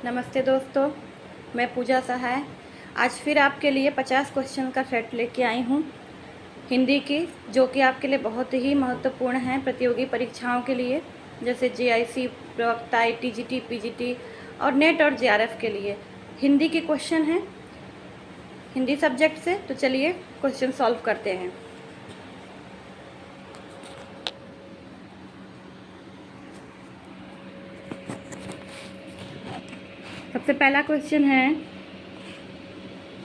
नमस्ते दोस्तों, मैं पूजा सहाय आज फिर आपके लिए 50 क्वेश्चन का सेट लेके आई हूँ हिंदी की, जो कि आपके लिए बहुत ही महत्वपूर्ण है प्रतियोगी परीक्षाओं के लिए, जैसे जेआईसी, प्रवक्ता, टीजीटी, पीजीटी और नेट और जेआरएफ के लिए हिंदी के क्वेश्चन हैं हिंदी सब्जेक्ट से। तो चलिए क्वेश्चन सॉल्व करते हैं। सबसे पहला क्वेश्चन है,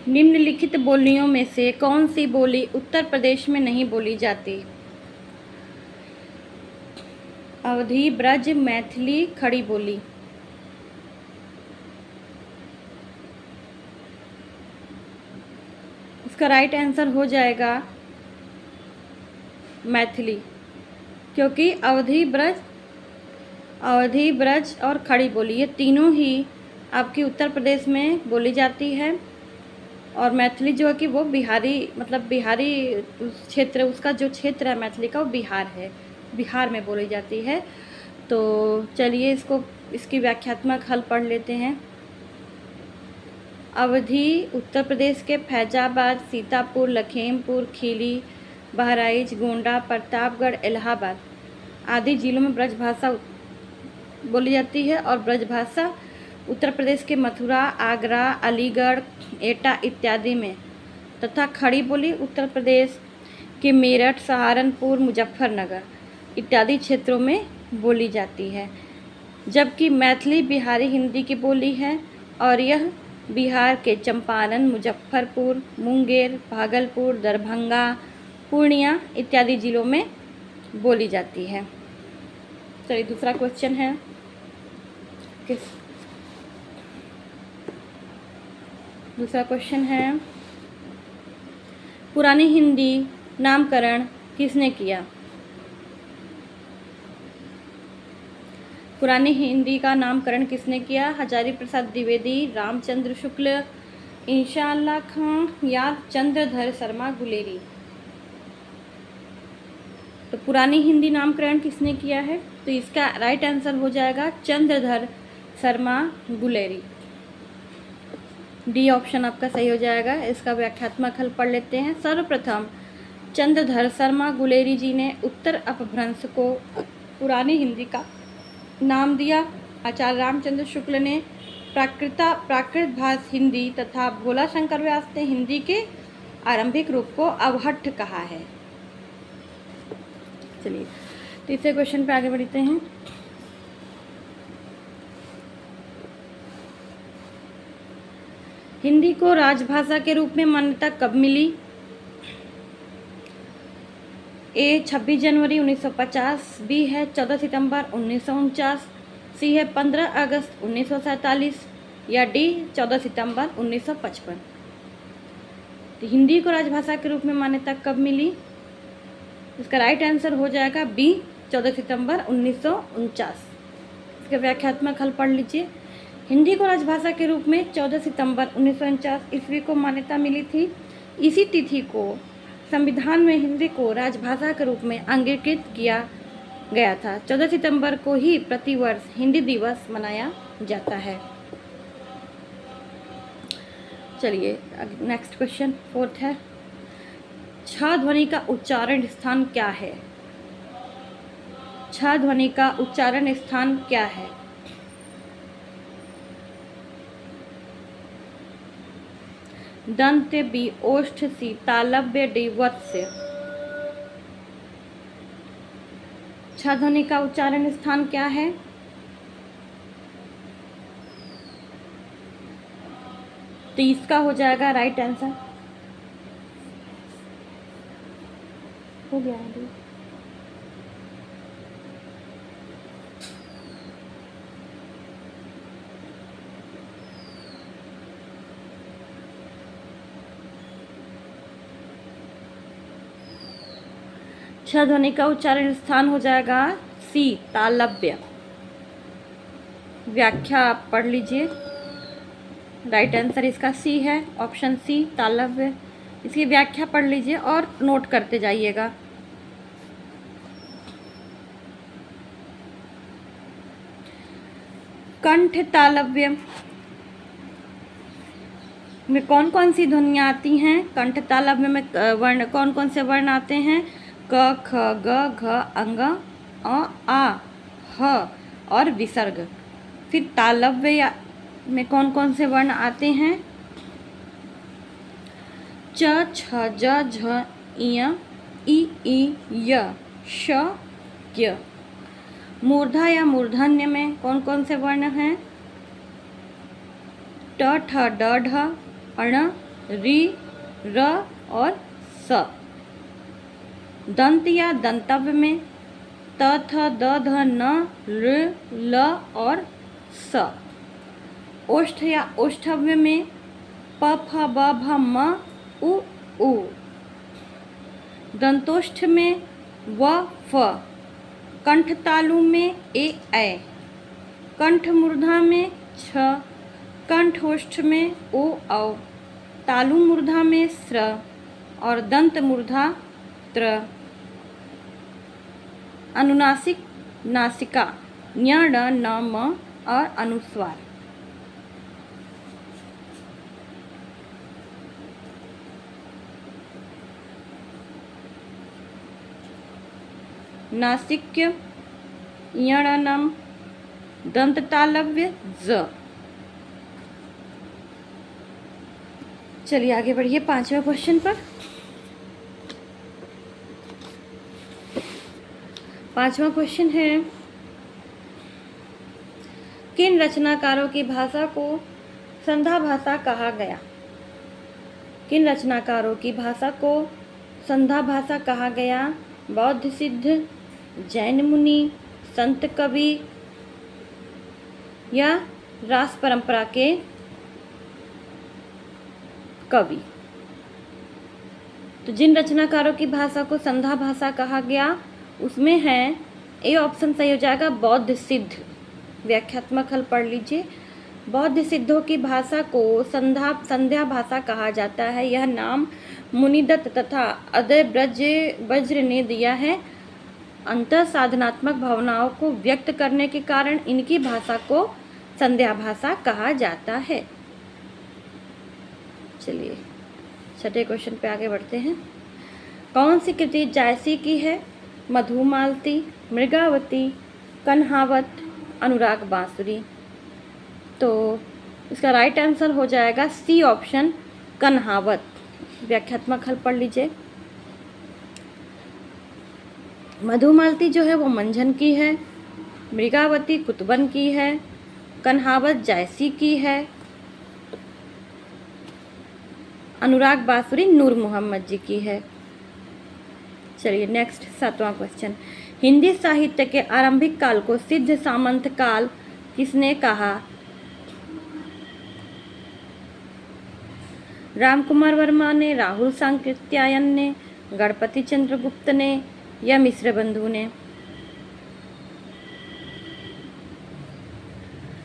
निम्नलिखित बोलियों में से कौन सी बोली उत्तर प्रदेश में नहीं बोली जाती? अवधी, ब्रज, मैथिली, खड़ी बोली। इसका राइट आंसर हो जाएगा मैथिली, क्योंकि अवधी, ब्रज और खड़ी बोली ये तीनों ही आपकी उत्तर प्रदेश में बोली जाती है। और मैथिली जो है कि वो बिहारी क्षेत्र, उसका जो क्षेत्र है मैथिली का, वो बिहार है, बिहार में बोली जाती है। तो चलिए इसकी व्याख्यात्मक हल पढ़ लेते हैं। अवधी उत्तर प्रदेश के फैजाबाद, सीतापुर, लखीमपुर खीरी, बहराइच, गोंडा, प्रतापगढ़, इलाहाबाद आदि जिलों में ब्रजभाषा बोली जाती है। और ब्रजभाषा उत्तर प्रदेश के मथुरा, आगरा, अलीगढ़, एटा इत्यादि में, तथा खड़ी बोली उत्तर प्रदेश के मेरठ, सहारनपुर, मुजफ्फरनगर इत्यादि क्षेत्रों में बोली जाती है। जबकि मैथिली बिहारी हिंदी की बोली है और यह बिहार के चंपारण, मुजफ्फरपुर, मुंगेर, भागलपुर, दरभंगा, पूर्णिया इत्यादि जिलों में बोली जाती है। चलिए दूसरा क्वेश्चन है, पुरानी हिंदी नामकरण किसने किया? पुरानी हिंदी का नामकरण किसने किया? हजारी प्रसाद द्विवेदी, रामचंद्र शुक्ल, इंशाअल्लाह खां या चंद्रधर शर्मा गुलेरी। तो पुरानी हिंदी नामकरण किसने किया है? तो इसका राइट आंसर हो जाएगा चंद्रधर शर्मा गुलेरी। डी ऑप्शन आपका सही हो जाएगा। इसका व्याख्यात्मक हल पढ़ लेते हैं। सर्वप्रथम चंद्रधर शर्मा गुलेरी जी ने उत्तर अपभ्रंश को पुरानी हिंदी का नाम दिया। आचार्य रामचंद्र शुक्ल ने प्राकृत भाषा हिंदी तथा भोला शंकर व्यास ने हिंदी के आरंभिक रूप को अवहट्ठ कहा है। चलिए तीसरे क्वेश्चन पे आगे बढ़ते हैं। हिंदी को राजभाषा के रूप में मान्यता कब मिली? ए 26 जनवरी 1950, बी है 14 सितंबर 1949, सी है 15 अगस्त 1947 या डी 14 सितंबर 1955। तो हिंदी को राजभाषा के रूप में मान्यता कब मिली? इसका राइट आंसर हो जाएगा बी 14 सितंबर 1949। इसका व्याख्यात्मक हल पढ़ लीजिए। हिंदी को राजभाषा के रूप में 14 सितंबर 1949 ईस्वी को मान्यता मिली थी। इसी तिथि को संविधान में हिंदी को राजभाषा के रूप में अंगीकृत किया गया था। 14 सितंबर को ही प्रतिवर्ष हिंदी दिवस मनाया जाता है। चलिए नेक्स्ट क्वेश्चन, फोर्थ है, छ ध्वनि का उच्चारण स्थान क्या है? छ ध्वनि का उच्चारण स्थान क्या है? दंत, बी ओष्ठ, सी तालव्य, डी वत्स्य। छ ध्वनि का उच्चारण स्थान क्या है? तो इसका हो जाएगा राइट आंसर, हो गया है। छ ध्वनि का उच्चारण स्थान हो जाएगा सी तालव्य। व्याख्या आप पढ़ लीजिए। राइट आंसर इसका सी है, ऑप्शन सी तालव्य। इसकी व्याख्या पढ़ लीजिए और नोट करते जाइएगा। कंठ तालव्य में कौन कौन सी ध्वनियाँ आती हैं? कंठ तालव्य में वर्ण कौन कौन से वर्ण आते हैं? क, ख, ग, घ, अंग, आ, ह और विसर्ग। फिर तालव्य में कौन कौन से वर्ण आते हैं? च, छ, ज, झ, ञ, ई, य, श, य। मूर्धा या मूर्धन्य में कौन कौन से वर्ण हैं? ट, ठ, ड, ढ, अण, रि, र और स। दंत या दंतव्य में त, थ, द, ध, न, र, ल और स। ओष्ठ या ओष्ठव्य में प, फ, ब, भ, म, उ। दंतोष्ठ में व, फ। कंठ तालु में ए, ऐ। कंठ मूर्धा में छ। कंठोष्ठ में ओ, औ। तालु मूर्धा में स्र और दंत मूर्धा त्र। अनुनासिक नासिका ञ, ण, न, म और अनुस्वार। नासिक्य ञ, दंत तालव्य ज। चलिए आगे बढ़िए 5वां क्वेश्चन पर। 5वां क्वेश्चन है, किन रचनाकारों की भाषा को संध्या भाषा कहा गया? किन रचनाकारों की भाषा को संध्या भाषा कहा गया? बौद्ध सिद्ध, जैन मुनि, संत कवि या रास परंपरा के कवि। तो जिन रचनाकारों की भाषा को संध्या भाषा कहा गया उसमें है ए ऑप्शन सही हो जाएगा, बौद्ध सिद्ध। व्याख्यात्मक हल पढ़ लीजिए। बौद्ध सिद्धों की भाषा को संध्या भाषा कहा जाता है। यह नाम मुनिदत्त तथा अदय वज्र ने दिया है। अंतर साधनात्मक भावनाओं को व्यक्त करने के कारण इनकी भाषा को संध्या भाषा कहा जाता है। चलिए 6ठे क्वेश्चन पे आगे बढ़ते हैं। कौन सी कृति जायसी की है? मधुमालती, मृगावती, कन्हावत, अनुराग बांसुरी। तो इसका राइट आंसर हो जाएगा सी ऑप्शन, कन्हावत। व्याख्यात्मक हल पढ़ लीजिए। मधुमालती जो है वो मंझन की है, मृगावती कुतबन की है, कन्हावत जायसी की है, अनुराग बांसुरी नूर मोहम्मद जी की है। चलिए नेक्स्ट 7वां क्वेश्चन। हिंदी साहित्य के आरंभिक काल को सिद्ध सामंत काल किसने कहा? रामकुमार वर्मा ने, राहुल सांकृत्यायन ने, गणपति चंद्रगुप्त ने या मिश्र बंधु ने?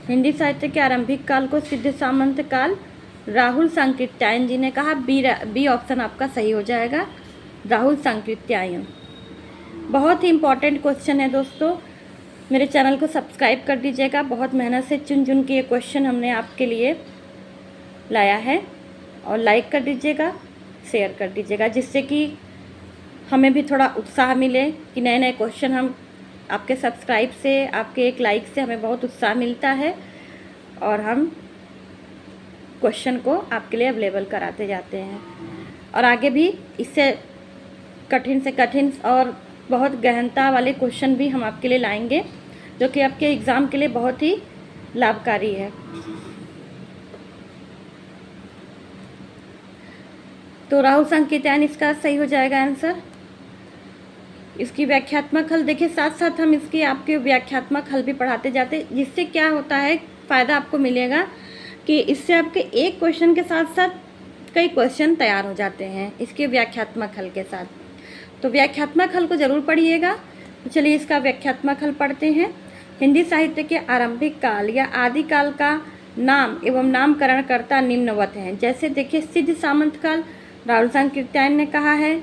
हिंदी साहित्य के आरंभिक काल को सिद्ध सामंत काल राहुल सांकृत्यायन जी ने कहा। बी ऑप्शन आपका सही हो जाएगा, राहुल सांकृत्यायन। बहुत ही इम्पॉर्टेंट क्वेश्चन है दोस्तों, मेरे चैनल को सब्सक्राइब कर दीजिएगा। बहुत मेहनत से चुन चुन के ये क्वेश्चन हमने आपके लिए लाया है। और लाइक कर दीजिएगा, शेयर कर दीजिएगा, जिससे कि हमें भी थोड़ा उत्साह मिले कि नए नए क्वेश्चन हम आपके सब्सक्राइब से, आपके एक लाइक से हमें बहुत उत्साह मिलता है और हम क्वेश्चन को आपके लिए अवेलेबल कराते जाते हैं। और आगे भी इससे कठिन से कठिन और बहुत गहनता वाले क्वेश्चन भी हम आपके लिए लाएंगे, जो कि आपके एग्ज़ाम के लिए बहुत ही लाभकारी है। तो राहुल सांकृत्यायन इसका सही हो जाएगा आंसर। इसकी व्याख्यात्मक हल देखिए, साथ साथ हम इसकी आपके व्याख्यात्मक हल भी पढ़ाते जाते, जिससे क्या होता है फ़ायदा आपको मिलेगा कि इससे आपके एक क्वेश्चन के साथ साथ कई क्वेश्चन तैयार हो जाते हैं इसके व्याख्यात्मक हल के साथ। तो व्याख्यात्मक हल को ज़रूर पढ़िएगा। तो चलिए इसका व्याख्यात्मक हल पढ़ते हैं। हिंदी साहित्य के आरंभिक काल या आदिकाल का नाम एवं नामकरणकर्ता निम्नवत हैं। जैसे देखिए, सिद्ध सामंत काल राहुल सांकृत्यायन ने कहा है,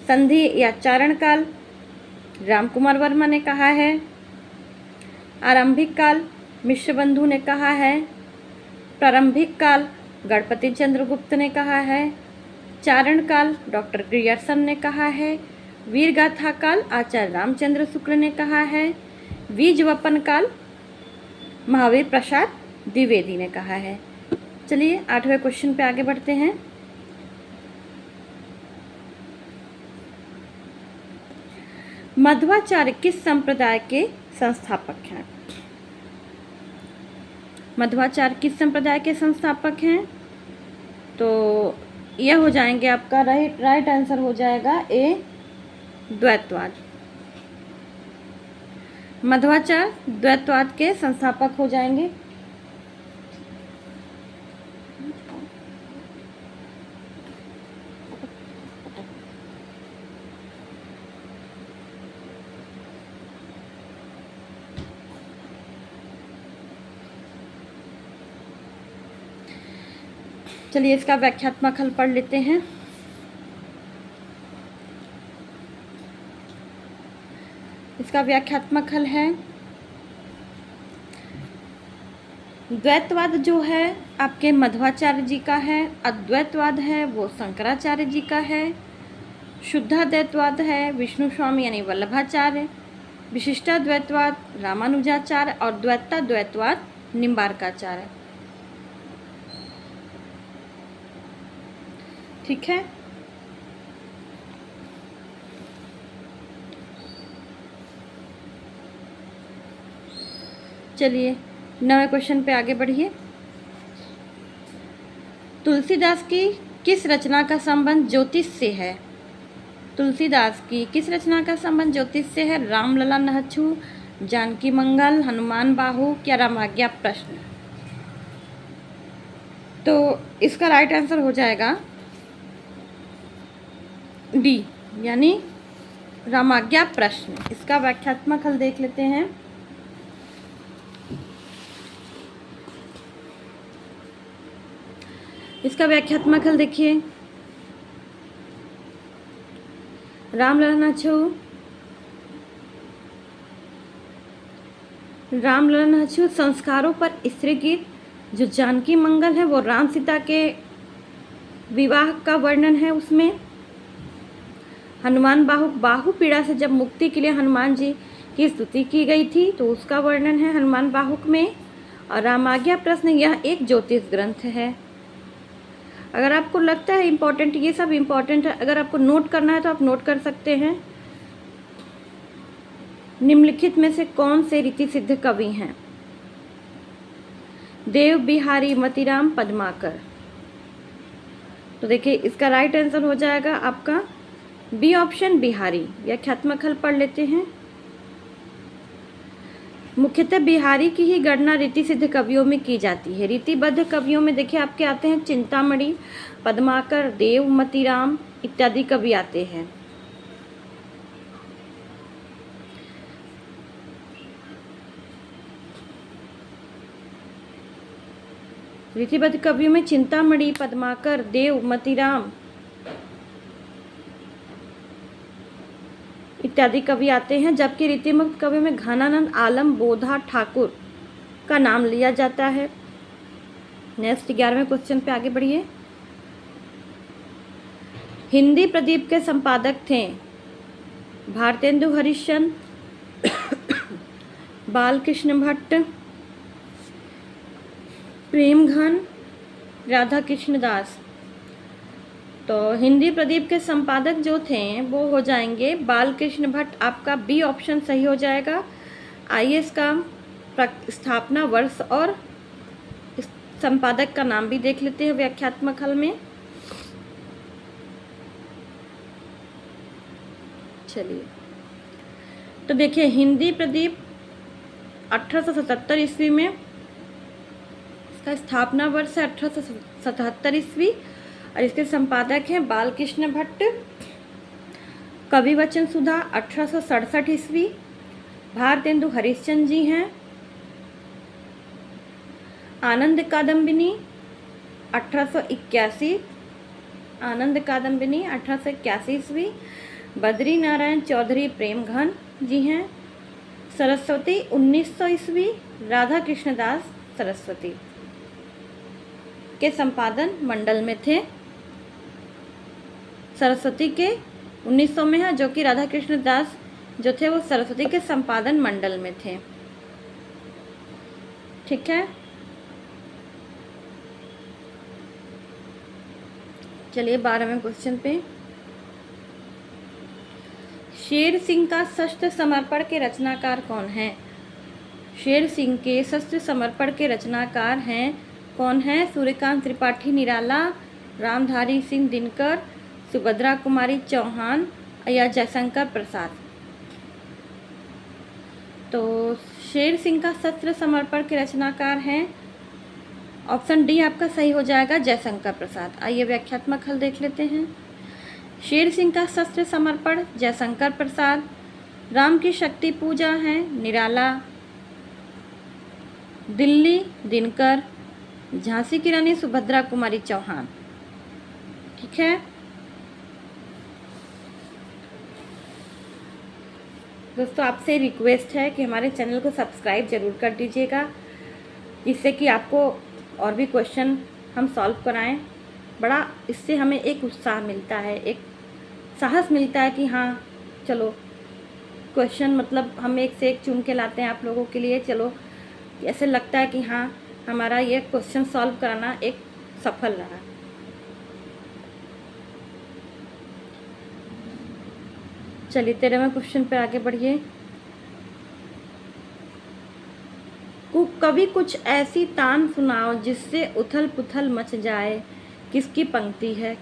संधि या चारण काल रामकुमार वर्मा ने कहा है, आरंभिक काल मिश्र बंधु ने कहा है, प्रारंभिक काल गणपति चंद्रगुप्त ने कहा है। चारण काल डॉक्टर ग्रियर्सन ने कहा है। वीर गाथा काल आचार्य रामचंद्र शुक्ल ने कहा है। बीजवपन काल महावीर प्रसाद द्विवेदी ने कहा है। चलिए 8वें क्वेश्चन पे आगे बढ़ते हैं। मध्वाचार्य किस संप्रदाय के संस्थापक हैं? मध्वाचार्य किस संप्रदाय के संस्थापक हैं? तो यह हो जाएंगे, आपका राइट आंसर हो जाएगा ए, द्वैतवाद। मध्वाचार्य द्वैतवाद के संस्थापक हो जाएंगे। चलिए इसका व्याख्यात्मक हल पढ़ लेते हैं। इसका व्याख्यात्मक हल है, द्वैतवाद जो है आपके मध्वाचार्य जी का है, अद्वैतवाद है वो शंकराचार्य जी का है, शुद्धाद्वैतवाद है विष्णु स्वामी यानी वल्लभाचार्य, विशिष्टाद्वैतवाद रामानुजाचार्य और द्वैताद्वैतवाद निम्बार्काचार्य। ठीक है, चलिए 9वें क्वेश्चन पे आगे बढ़िए। तुलसीदास की किस रचना का संबंध ज्योतिष से है? तुलसीदास की किस रचना का संबंध ज्योतिष से है? रामलला नहछु, जानकी मंगल, हनुमान बाहु या रामाज्ञा प्रश्न? तो इसका राइट आंसर हो जाएगा डी, यानी रामाज्ञा प्रश्न। इसका व्याख्यात्मक हल देख लेते हैं। इसका व्याख्यात्मक हल देखिए, रामलला नहछु संस्कारों पर स्त्री गीत, जो जानकी मंगल है वो राम सीता के विवाह का वर्णन है उसमें। हनुमान बाहु पीड़ा से जब मुक्ति के लिए हनुमान जी की स्तुति की गई थी तो उसका वर्णन है हनुमान बाहुक में। और रामाज्ञा प्रश्न यह एक ज्योतिष ग्रंथ है। अगर आपको लगता है इम्पोर्टेंट, ये सब इम्पोर्टेंट है, अगर आपको नोट करना है तो आप नोट कर सकते हैं। निम्नलिखित में से कौन से रीति सिद्ध कवि हैं? देव बिहारी, मतीराम, पद्माकर। तो देखिए इसका राइट आंसर हो जाएगा आपका बी ऑप्शन, बिहारी। व्याख्यात्मक हल पढ़ लेते हैं। मुख्यतः बिहारी की ही गणना रीति सिद्ध कवियों में की जाती है। रीतिबद्ध कवियों में देखिए आपके आते हैं चिंतामणि, पद्माकर, देव, मतीराम इत्यादि कवि आते हैं। रीतिबद्ध कवियों में चिंतामणि, पद्माकर, देव, मतीराम इत्यादि कवि आते हैं। जबकि रीतिमुक्त कवियों में घनानंद, आलम, बोधा, ठाकुर का नाम लिया जाता है। नेक्स्ट 11वें क्वेश्चन पे आगे बढ़िए। हिंदी प्रदीप के संपादक थे भारतेंदु हरिश्चंद्र, बालकृष्ण भट्ट, प्रेमघन, राधा कृष्ण दास। तो हिंदी प्रदीप के संपादक जो थे वो हो जाएंगे बालकृष्ण भट्ट। आपका बी ऑप्शन सही हो जाएगा। आइए इसका स्थापना वर्ष और संपादक का नाम भी देख लेते हैं व्याख्यात्मक हल में। चलिए तो देखिए हिंदी प्रदीप 1877 ईस्वी में, इसका स्थापना वर्ष है 1877 ईस्वी और इसके संपादक हैं बालकृष्ण भट्ट। कवि वचन सुधा 1867 ईस्वी, भारतेंदु हरिश्चंद्र जी हैं। आनंद कादम्बिनी 1881, आनंद कादम्बिनी 1881 ईस्वी, बद्री नारायण चौधरी प्रेमघन जी हैं। सरस्वती 1900 ईस्वी, राधा कृष्ण दास सरस्वती। के संपादन मंडल में थे? सरस्वती के 1900 में है, जो कि राधा कृष्ण दास जो थे वो सरस्वती के संपादन मंडल में थे। ठीक है, चलिए 12वें क्वेश्चन पे। शेर सिंह का शस्त्र समर्पण के रचनाकार कौन है? शेर सिंह के शस्त्र समर्पण के रचनाकार हैं कौन है? सूर्यकांत त्रिपाठी निराला, रामधारी सिंह दिनकर, सुभद्रा कुमारी चौहान या जयशंकर प्रसाद। तो शेर सिंह का शस्त्र समर्पण के रचनाकार हैं, ऑप्शन डी आपका सही हो जाएगा, जयशंकर प्रसाद। आइए व्याख्यात्मक हल देख लेते हैं। शेर सिंह का शस्त्र समर्पण जयशंकर प्रसाद, राम की शक्ति पूजा है निराला, दिल्ली दिनकर, झांसी की रानी सुभद्रा कुमारी चौहान। ठीक है, दोस्तों आपसे रिक्वेस्ट है कि हमारे चैनल को सब्सक्राइब जरूर कर दीजिएगा, जिससे कि आपको और भी क्वेश्चन हम सॉल्व कराएं। बड़ा इससे हमें एक उत्साह मिलता है, एक साहस मिलता है कि हाँ चलो क्वेश्चन मतलब हम एक से एक चुन के लाते हैं आप लोगों के लिए। चलो ऐसे लगता है कि हाँ हमारा ये क्वेश्चन सॉल्व कराना एक सफल रहा। चलिए 13वें क्वेश्चन पे आगे बढ़िए। कभी कुछ ऐसी तान सुनाओ जिससे उथल पुथल मच जाए। किसकी पंक्ति है?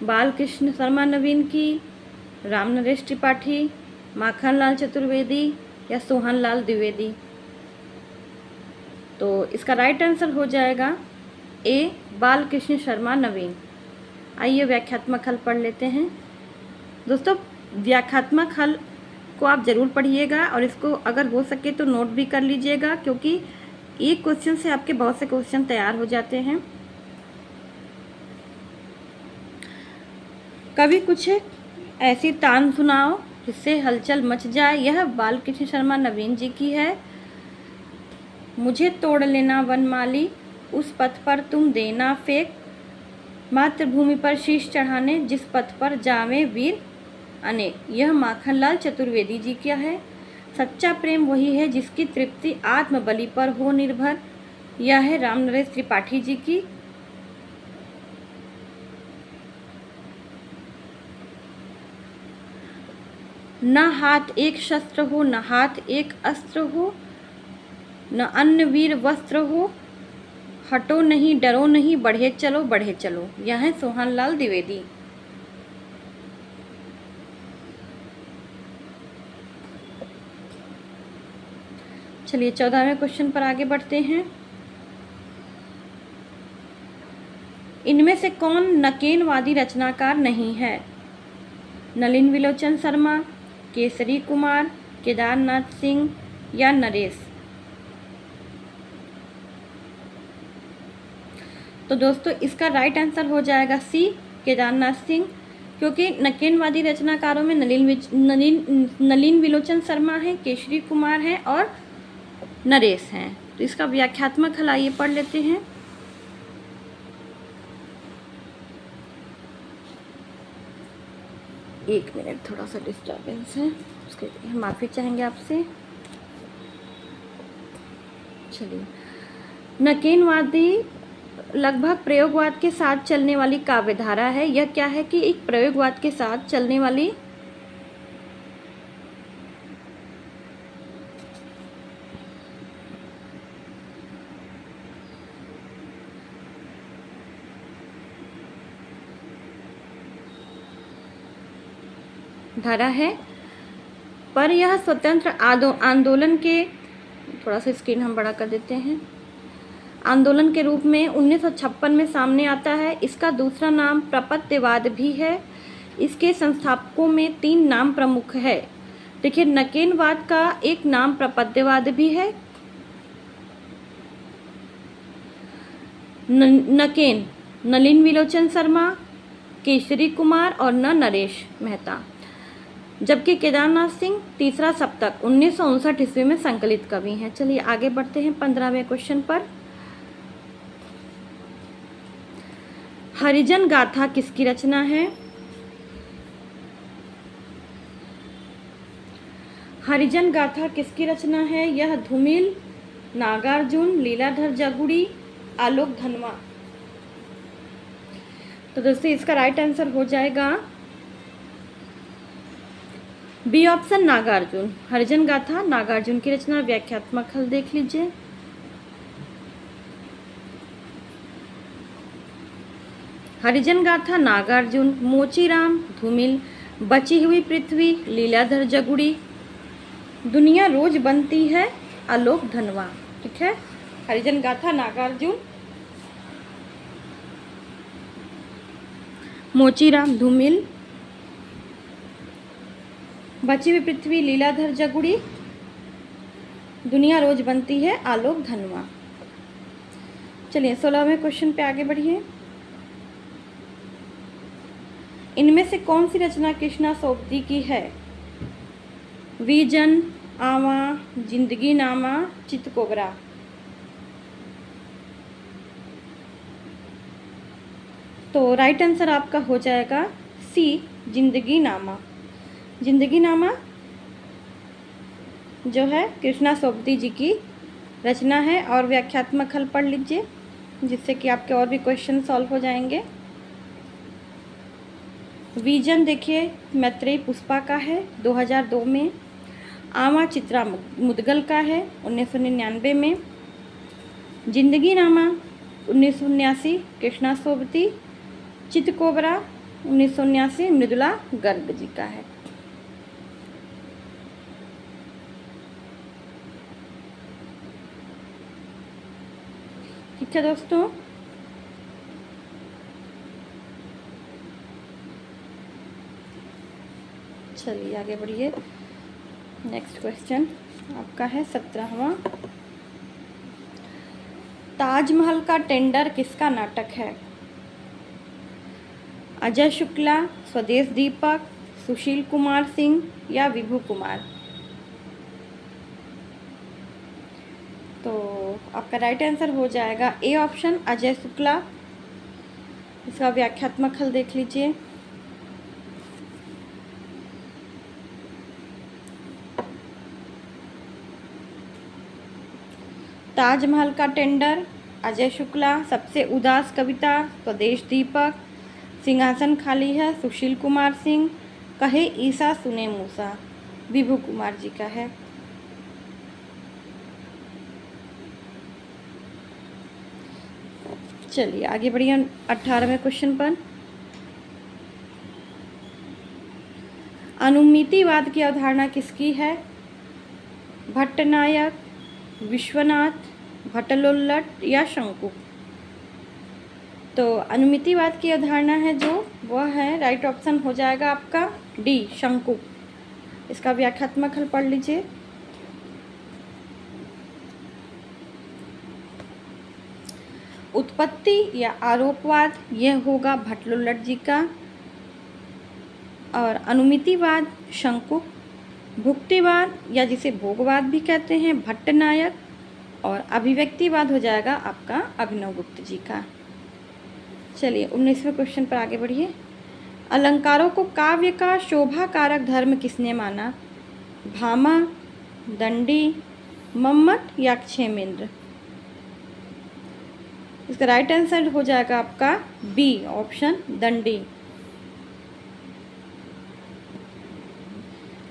बालकृष्ण शर्मा नवीन की, राम नरेश त्रिपाठी, माखनलाल चतुर्वेदी या सोहनलाल द्विवेदी। तो इसका राइट आंसर हो जाएगा ए, बालकृष्ण शर्मा नवीन। आइए व्याख्यात्मक हल पढ़ लेते हैं। दोस्तों व्याख्यात्मक हल को आप ज़रूर पढ़िएगा और इसको अगर हो सके तो नोट भी कर लीजिएगा, क्योंकि एक क्वेश्चन से आपके बहुत से क्वेश्चन तैयार हो जाते हैं। कभी कुछ ऐसी तान सुनाओ जिससे हलचल मच जाए, यह बालकृष्ण शर्मा नवीन जी की है। मुझे तोड़ लेना वनमाली, उस पथ पर तुम देना फेंक, मातृभूमि पर शीश चढ़ाने जिस पथ पर जावे वीर अनेक, यह माखनलाल चतुर्वेदी जी क्या है। सच्चा प्रेम वही है जिसकी तृप्ति आत्म बलि पर हो निर्भर, यह है राम नरेश त्रिपाठी जी की। न हाथ एक शस्त्र हो, न हाथ एक अस्त्र हो, न अन्न वीर वस्त्र हो, हटो नहीं डरो नहीं बढ़े चलो बढ़े चलो, यह है सोहनलाल द्विवेदी। चलिए 14वें क्वेश्चन पर आगे बढ़ते हैं। इनमें से कौन नकेनवादी रचनाकार नहीं है? नलिन विलोचन शर्मा, केसरी कुमार, केदारनाथ सिंह या नरेश। तो दोस्तों इसका राइट आंसर हो जाएगा सी, केदारनाथ सिंह, क्योंकि नकेनवादी रचनाकारों में नलिन विलोचन शर्मा है, केसरी कुमार है और नरेश हैं। तो इसका व्याख्यात्मक हल आइए पढ़ लेते हैं। एक मिनट, थोड़ा सा डिस्टर्बेंस है, उसके लिए हम माफ़ी चाहेंगे आपसे। चलिए, नकेनवादी लगभग प्रयोगवाद के साथ चलने वाली काव्यधारा है। यह क्या है कि एक प्रयोगवाद के साथ चलने वाली धारा है, पर यह स्वतंत्र आंदोलन के, थोड़ा सा स्क्रीन हम बड़ा कर देते हैं, आंदोलन के रूप में 1956 में सामने आता है। इसका दूसरा नाम प्रपत्यवाद भी है। इसके संस्थापकों में 3 नाम प्रमुख है। देखिए, नकेनवाद का एक नाम प्रपत्यवाद भी है। नकेन नलिन विलोचन शर्मा, केसरी कुमार और नरेश मेहता, जबकि केदारनाथ सिंह तीसरा सप्तक 1959 ईस्वी में संकलित कवि हैं। चलिए आगे बढ़ते हैं 15वें क्वेश्चन पर। हरिजन गाथा किसकी रचना है? हरिजन गाथा किसकी रचना है? यह धूमिल, नागार्जुन, लीलाधर जगुड़ी, आलोक धनवा। तो दोस्तों इसका राइट आंसर हो जाएगा बी ऑप्शन, नागार्जुन। हरिजन गाथा नागार्जुन की रचना। व्याख्यात्मक हल देख लीजिए। हरिजन गाथा नागार्जुन, मोचीराम, धूमिल, बची हुई पृथ्वी, लीलाधर जगुड़ी, दुनिया रोज बनती है, आलोक धनवा। ठीक है, हरिजन गाथा नागार्जुन, मोचीराम, धूमिल, बची हुई पृथ्वी, लीलाधर जगुड़ी, दुनिया रोज बनती है, आलोक धनवा। चलिए 16वें क्वेश्चन पे आगे बढ़िए। इनमें से कौन सी रचना कृष्णा सोबती की है? विजन, आवा, जिंदगी नामा, चितकोबरा। तो राइट आंसर आपका हो जाएगा सी, जिंदगी नामा। जिंदगी नामा जो है कृष्णा सोबती जी की रचना है। और व्याख्यात्मक हल पढ़ लीजिए जिससे कि आपके और भी क्वेश्चन सॉल्व हो जाएंगे। विजन देखिए मैत्रेयी पुष्पा का है 2002 में। आवा चित्रा मुदगल का है 1999 में। जिंदगी नामा 1979 कृष्णा सोबती। चितकोबरा 1979 मृदुला गर्ग जी का है। ठीक है दोस्तों, चलिए आगे बढ़िए। नेक्स्ट क्वेश्चन आपका है 17वां। ताजमहल का टेंडर किसका नाटक है? अजय शुक्ला, स्वदेश दीपक, सुशील कुमार सिंह या विभू कुमार। तो आपका राइट आंसर हो जाएगा ए ऑप्शन, अजय शुक्ला। इसका व्याख्यात्मक हल देख लीजिए। ताजमहल का टेंडर, अजय शुक्ला। सबसे उदास कविता, स्वदेश दीपक। सिंहासन खाली है, सुशील कुमार सिंह। कहे ईसा सुने मूसा, विभू कुमार जी का है। चलिए आगे बढ़िए 18वें क्वेश्चन पर। अनुमितिवाद की अवधारणा किसकी है? भट्टनायक, विश्वनाथ, भट्टलोल्लट या शंकु। तो अनुमितिवाद की अवधारणा है जो वह है, राइट ऑप्शन हो जाएगा आपका डी, शंकु। इसका व्याख्यात्मक हल पढ़ लीजिए। उत्पत्ति या आरोपवाद यह होगा भट्टलोल्लट जी का। और अनुमितिवाद शंकु। भुक्तिवाद या जिसे भोगवाद भी कहते हैं भट्टनायक। और अभिव्यक्तिवाद हो जाएगा आपका अभिनव गुप्त जी का। चलिए 19वें क्वेश्चन पर आगे बढ़िए। अलंकारों को काव्य का शोभा कारक धर्म किसने माना? भामा, दंडी, मम्मट या क्षेमेंद्र। इसका राइट आंसर हो जाएगा आपका बी ऑप्शन, दंडी।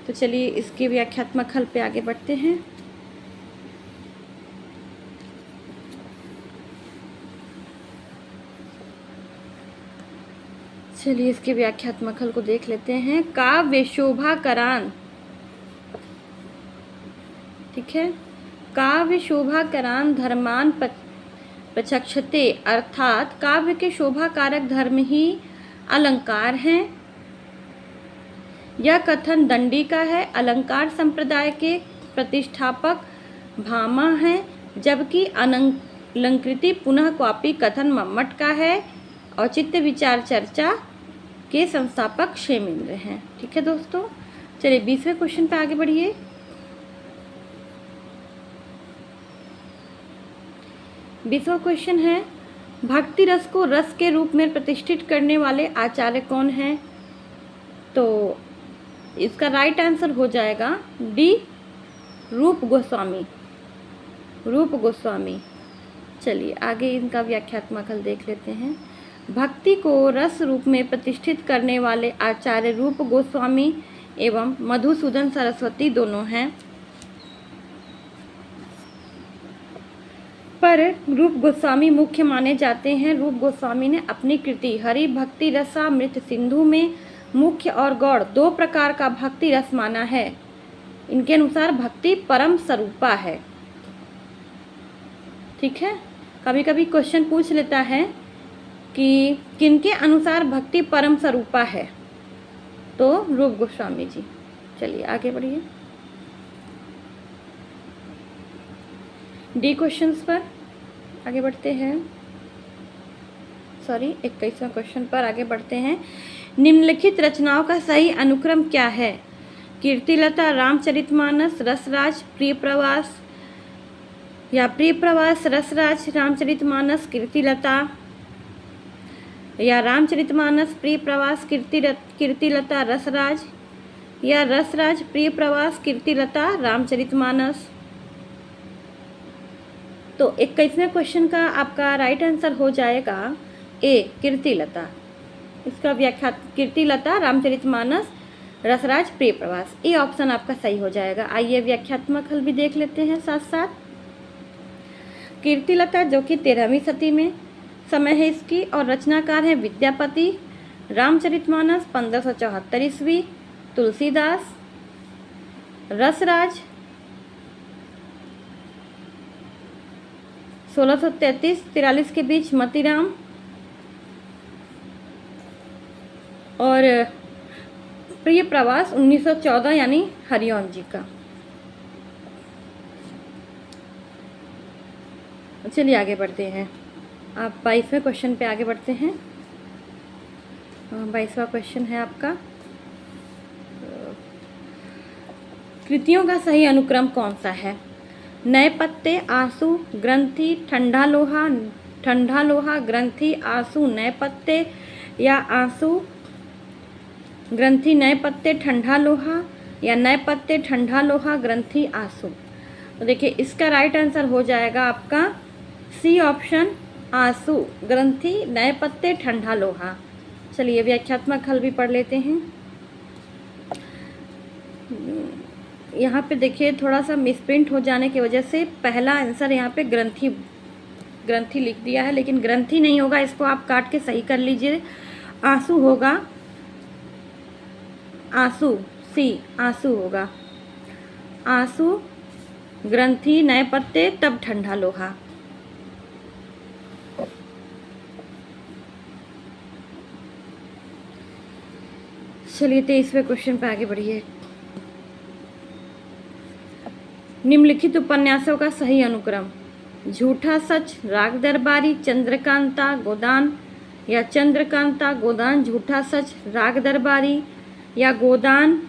तो चलिए इसके व्याख्यात्मक हल पे आगे बढ़ते हैं। चलिए इसके व्याख्यात्मक हल को देख लेते हैं। काव्य शोभा करान, ठीक है, काव्य शोभा करान धर्मान प्रचक्षते, अर्थात काव्य के शोभा कारक धर्म ही अलंकार हैं। यह कथन दंडी का है। अलंकार संप्रदाय के प्रतिष्ठापक भामा हैं, जबकि अलंकृति पुनः कॉपी कथन मम्मट का है। औचित्य विचार चर्चा के संस्थापक क्षेमेंद्र हैं। ठीक है दोस्तों, चलिए 20वें क्वेश्चन पे आगे बढ़िए। बीसवां क्वेश्चन है, भक्ति रस को रस के रूप में प्रतिष्ठित करने वाले आचार्य कौन हैं? तो इसका राइट आंसर हो जाएगा डी, रूप गोस्वामी। रूप गोस्वामी। चलिए आगे इनका व्याख्यात्मक हल देख लेते हैं। भक्ति को रस रूप में प्रतिष्ठित करने वाले आचार्य रूप गोस्वामी एवं मधुसूदन सरस्वती दोनों हैं। पर रूप गोस्वामी मुख्य माने जाते हैं। रूप गोस्वामी ने अपनी कृति हरि भक्ति रसामृत सिंधु में मुख्य और गौड़ दो प्रकार का भक्ति रस माना है। इनके अनुसार भक्ति परम स्वरूपा है। ठीक है, कभी कभी क्वेश्चन पूछ लेता है कि किनके अनुसार भक्ति परम स्वरूपा है, तो रूप गोस्वामी जी। चलिए आगे बढ़िए। डी क्वेश्चंस पर आगे बढ़ते हैं। 21वां क्वेश्चन पर आगे बढ़ते हैं। निम्नलिखित रचनाओं का सही अनुक्रम क्या है? कीर्तिलता, रामचरितमानस, रसराज, प्रिय प्रवास, या प्रिय प्रवास रसराज रामचरितमानस कीर्तिलता, या रामचरितमानस प्रिय प्रवास कीर्तिलता रसराज, या रसराज प्रिय प्रवास कीर्तिलता रामचरितमानस। तो 21वें क्वेश्चन का आपका राइट आंसर हो जाएगा ए, कीर्तिलता। इसका व्याख्या कीर्तिलता रामचरितमानस रसराज प्रिय प्रवास, ए ऑप्शन आपका सही हो जाएगा। आइए व्याख्यात्मक हल भी देख लेते हैं साथ साथ। कीर्तिलता जो कि 13वीं सदी में समय है इसकी, और रचनाकार है विद्यापति। रामचरितमानस 1574 ईस्वी तुलसीदास। रसराज 1633-43 के बीच मतीराम, और प्रिय प्रवास 1914 यानी हरिओम जी का। चलिए आगे बढ़ते हैं। आप 22वें क्वेश्चन पे आगे बढ़ते हैं। 22वां क्वेश्चन है आपका, कृतियों का सही अनुक्रम कौन सा है? नए पत्ते, आंसू, ग्रंथि, ठंडा लोहा, ग्रंथि, आंसू, नए पत्ते, या आंसू, ग्रंथि, नए पत्ते, ठंडा लोहा, या नए पत्ते, ठंडा लोहा, ग्रंथि, आंसू। तो देखिए इसका राइट आंसर हो जाएगा आपका सी ऑप्शन, आंसू, ग्रंथि, नए पत्ते, ठंडा लोहा। चलिए व्याख्यात्मक हल भी पढ़ लेते हैं। यहाँ पे देखिए थोड़ा सा मिसप्रिंट हो जाने की वजह से पहला आंसर यहाँ पे ग्रंथि लिख दिया है, लेकिन ग्रंथि नहीं होगा, इसको आप काट के सही कर लीजिए। आंसू होगा, आंसू, सी आंसू होगा। आंसू, ग्रंथि, नए पत्ते, तब ठंडा लोहा। चलिए 23वें क्वेश्चन पे आगे बढ़िए। निम्नलिखित उपन्यासों का सही अनुक्रम: झूठा सच, राग दरबारी, चंद्रकांता, गोदान, या चंद्रकांता, गोदान, झूठा सच, राग दरबारी, या गोदान,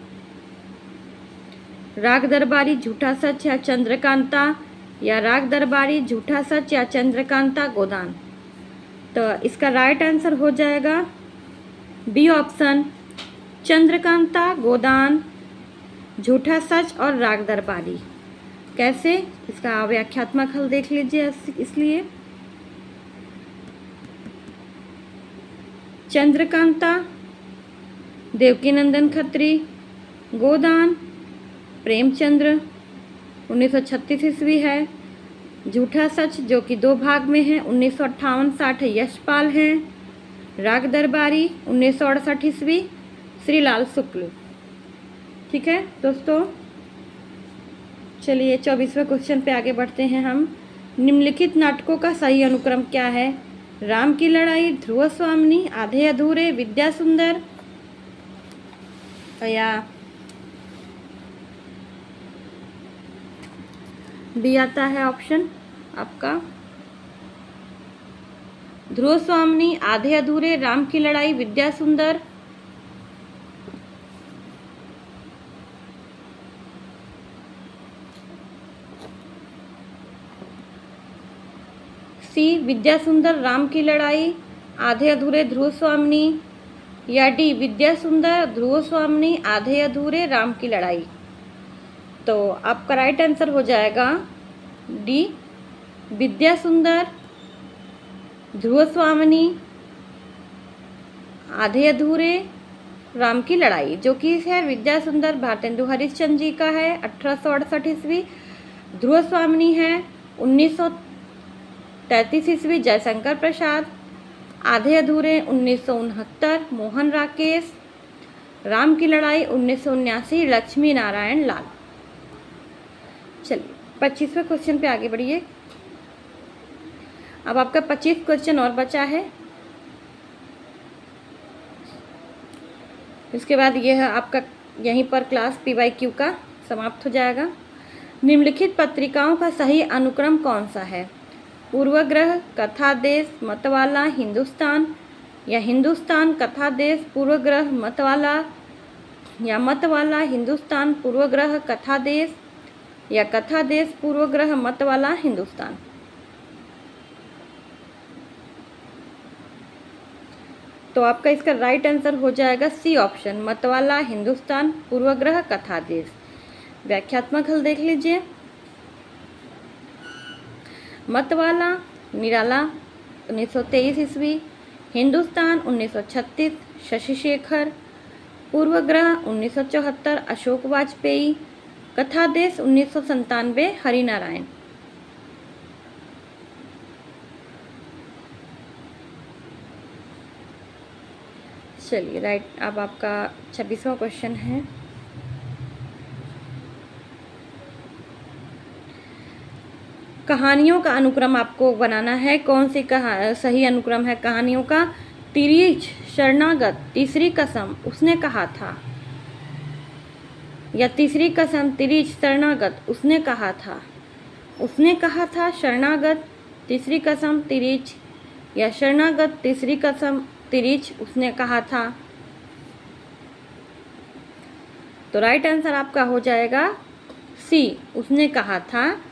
राग दरबारी, झूठा सच, या चंद्रकांता, या राग दरबारी, झूठा सच, या चंद्रकांता, गोदान। तो इसका राइट आंसर हो जाएगा बी ऑप्शन, चंद्रकांता, गोदान, झूठा सच और राग दरबारी। कैसे? इसका व्याख्यात्मक हल देख लीजिए। इसलिए चंद्रकांता देवकीनंदन खत्री, गोदान प्रेमचंद्र 1936 ईस्वी है, झूठा सच जो कि 2 भाग में है 1958-60 यशपाल हैं, राग दरबारी 1968 ईस्वी श्रीलाल शुक्ल। ठीक है दोस्तों, चलिए 24वें क्वेश्चन पे आगे बढ़ते हैं हम। निम्नलिखित नाटकों का सही अनुक्रम क्या है? राम की लड़ाई, ध्रुव स्वामिनी, आधे अधूरे, विद्या सुंदर, या बी आता है ऑप्शन आपका, ध्रुव स्वामिनी, आधे अधूरे, राम की लड़ाई, विद्या सुंदर। सी विद्यासुंदर राम की लड़ाई, आधे अधूरे ध्रुव स्वामिनी, या डी विद्यासुंदर ध्रुव स्वामिनी, आधे अधूरे राम की लड़ाई। तो आपका राइट आंसर हो जाएगा डी विद्यासुंदर ध्रुव स्वामिनी, आधे अधूरे राम की लड़ाई, जो कि है विद्यासुंदर भारतेंदु हरिश्चंद्र जी का है 1868 ईस्वी। ध्रुव स्वामिनी है 1933 ईस्वी जयशंकर प्रसाद। आधे अधूरे 1969 मोहन राकेश। राम की लड़ाई 1979 लक्ष्मी नारायण लाल। चलिए 25वें क्वेश्चन पे आगे बढ़िए। अब आपका 25 क्वेश्चन और बचा है। इसके बाद यह आपका यहीं पर क्लास PYQ का समाप्त हो जाएगा। निम्नलिखित पत्रिकाओं का सही अनुक्रम कौन सा है? पूर्वग्रह, कथा देश, मतवाला, हिंदुस्तान, या हिंदुस्तान, कथा देश, पूर्वग्रह, मतवाला, या मतवाला, हिंदुस्तान, पूर्वग्रह, कथा देश, या कथा देश, पूर्वग्रह, मतवाला, हिंदुस्तान। तो आपका इसका राइट आंसर हो जाएगा सी ऑप्शन, मतवाला, हिंदुस्तान, पूर्वग्रह, कथा देश। व्याख्यात्मक हल देख लीजिए। मतवाला निराला 1923 ईस्वी, हिंदुस्तान 1936 शशि शेखर, पूर्वग्रह 1974 अशोक वाजपेयी, कथा देश 1997 हरिनारायण। चलिए राइट, अब आपका 26वां क्वेश्चन है। कहानियों का अनुक्रम आपको बनाना है। कौन सी सही अनुक्रम है कहानियों का? तिरीच, शरणागत, तीसरी कसम, उसने कहा था, या तीसरी कसम, तिरीच, शरणागत, उसने कहा था, उसने कहा था, शरणागत, तीसरी कसम, तिरीच, या शरणागत, तीसरी कसम, तिरीच, उसने कहा था। तो राइट आंसर आपका हो जाएगा सी, उसने कहा था,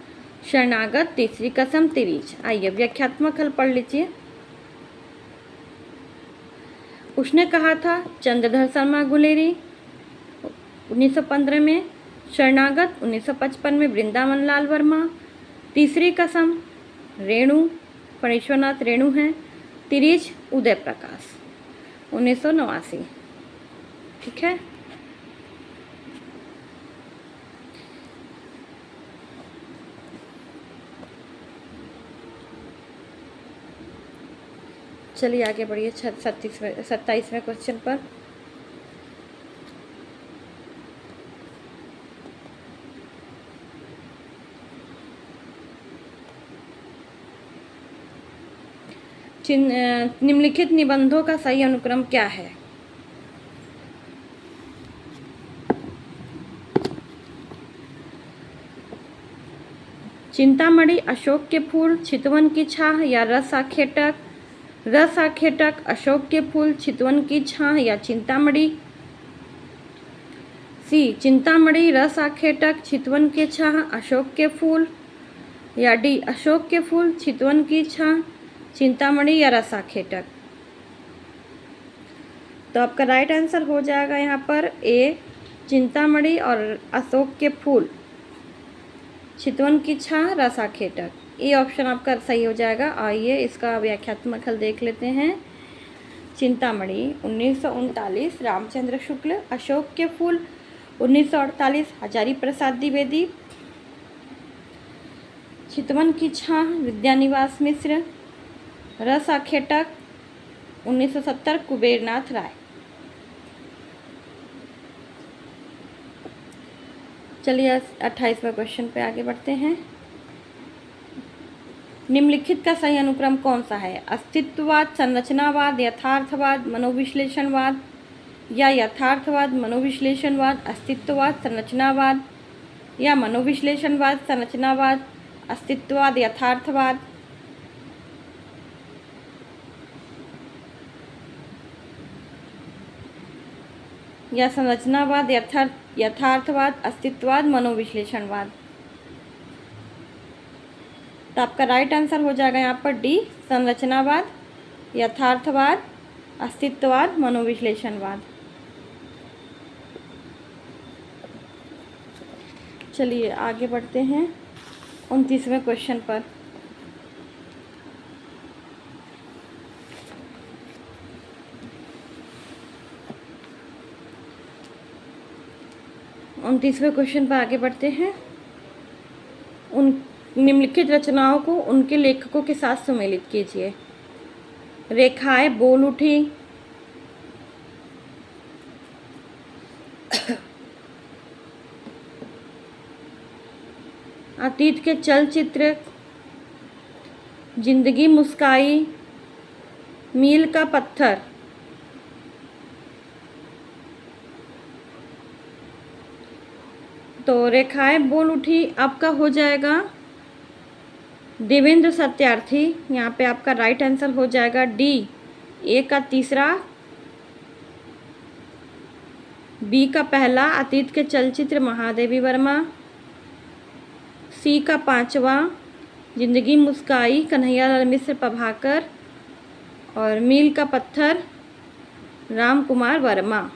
शरणागत, तीसरी कसम, तिरीच। आइए व्याख्यात्मक हल पढ़ लीजिए। उसने कहा था चंद्रधर शर्मा गुलेरी 1915 में, शरणागत 1955 में वृंदावन लाल वर्मा, तीसरी कसम रेणु फणीश्वरनाथ रेणु हैं, तिरीच उदय प्रकाश 1989। ठीक है, चलिए आगे बढ़िए 27वें क्वेश्चन पर। निम्नलिखित निबंधों का सही अनुक्रम क्या है? चिंतामणि, अशोक के फूल, चितवन की छाह, या रस आखेटक। रस आखेटक, अशोक के फूल, चितवन की छाह, या चिंतामणि। सी चिंतामणि, रस आखेटक, चितवन के छाह, अशोक के फूल, या डी अशोक के फूल, चितवन की छाह, चिंतामणि, या रस आखेटक। तो आपका राइट आंसर हो जाएगा यहाँ पर ए चिंतामणि और अशोक के फूल, चितवन की छाह, रस आखेटक। ये ऑप्शन आपका सही हो जाएगा। आइए इसका व्याख्यात्मक हल देख लेते हैं। चिंतामणि 1939 रामचंद्र शुक्ल, अशोक के फूल 1948 हजारी प्रसाद द्विवेदी, चितवन की छाह विद्यानिवास मिश्र, रस आखेटक 1970 कुबेरनाथ राय। चलिए 28वें क्वेश्चन पे आगे बढ़ते हैं। निम्नलिखित का सही अनुक्रम कौन सा है? अस्तित्ववाद, संरचनावाद, यथार्थवाद, मनोविश्लेषणवाद, या यथार्थवाद, मनोविश्लेषणवाद, अस्तित्ववाद, संरचनावाद, या मनोविश्लेषणवाद, संरचनावाद, अस्तित्ववाद, यथार्थवाद। या संरचनावाद, यथार्थवाद, अस्तित्ववाद, मनोविश्लेषणवाद। तो आपका राइट आंसर हो जाएगा यहाँ पर डी, संरचनावाद, यथार्थवाद, अस्तित्ववाद, मनोविश्लेषणवाद। चलिए आगे बढ़ते हैं 29वें क्वेश्चन पर। उनतीसवें क्वेश्चन पर आगे बढ़ते हैं। उन निम्नलिखित रचनाओं को उनके लेखकों के साथ सम्मिलित कीजिए। रेखाएं बोल उठी, अतीत के चलचित्र, जिंदगी मुस्काई, मील का पत्थर। तो रेखाएं बोल उठी आपका हो जाएगा देवेंद्र सत्यार्थी। यहाँ पे आपका राइट आंसर हो जाएगा डी, ए का तीसरा, बी का पहला, अतीत के चलचित्र महादेवी वर्मा, सी का पांचवा, जिंदगी मुस्काई कन्हैयालाल मिश्र प्रभाकर, और मील का पत्थर राम कुमार वर्मा।